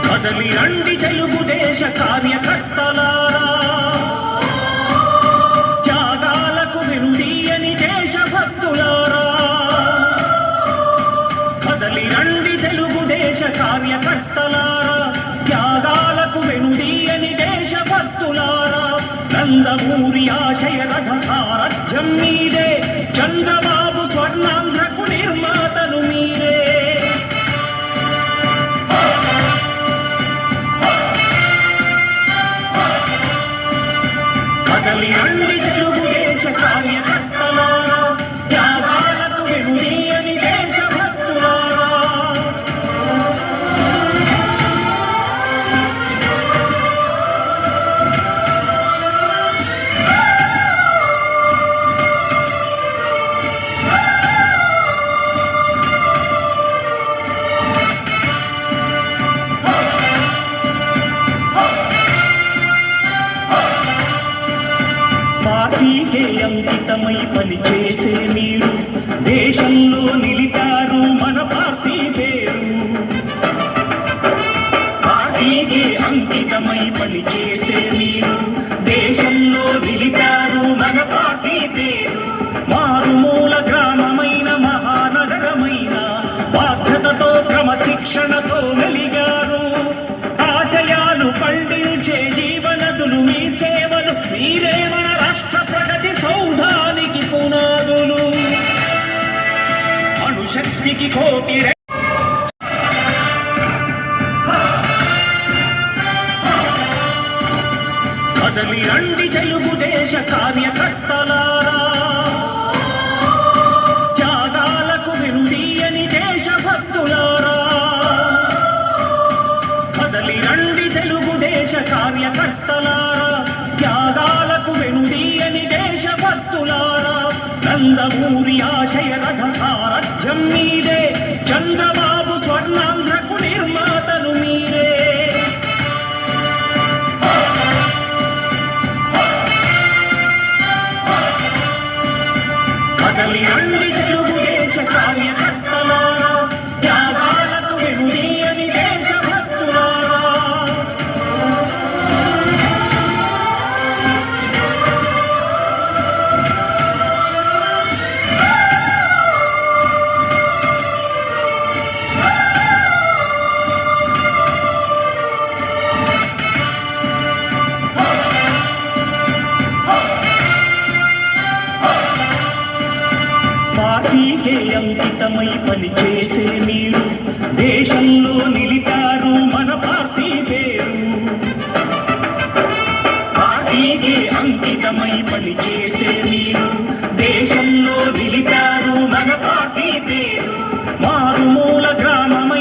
కదలి రండి తెలుగుదేశ కార్యకర్తలారా, త్యాగాలకు విరుదీయని దేశభక్తులారా. కదలి రండి తెలుగుదేశ కార్యకర్తలారా, త్యాగాలకు వెనుదీయని దేశభక్తులారా. నందమూరి ఆశయ రథ సారథ్యం మీరే, చంద్రబాబు స్వర్ణాంధ్రకు నిర్మాతలు మీరే. కదలి రండి తెలుగుదేశ కార్యకర్తలారా, త్యాగాలకు వెనుదీయని దేశభక్తులారా. పార్టీకే అంకితమై పనిచేసే మీరు దేశంలో నిలిపారు మన పార్టీ పేరు. పార్టీకే అంకితమై పనిచేసే మీరు దేశంలో నిలిపారు మన పార్టీ పేరు. మారుమూల గ్రామమైన మహానగరమైన బాధ్యతతో క్రమశిక్షణతో వెలిగారు. ఆశయాలు పండించే జీవనదులు మీ సేవలు, మీరే మన రాష్ట్ర ప్రగతి సౌధానికి పునాదులు. అణుశక్తికి కోటి కదలి రండి తెలుగుదేశ కార్యకర్తలారా, త్యాగాలకు విరుదీయని దేశభక్తులారా. కదలి రండి తెలుగుదేశ కార్యకర్తలారా, త్యాగాలకు వెనుదీయని దేశభక్తులారా. నందమూరి ఆశయ రథ సారథ్యం మీరే, చంద్రబాబు స్వర్ణాంధ్రకు నిర్మాతలు మీరే. కదలి రండి తెలుగుదేశ కార్యకర్తలారా, త్యాగాలకు వెనుదీయని దేశభక్తులారా. పార్టీకే అంకితమై పనిచేసే మీరు దేశంలో నిలిపారు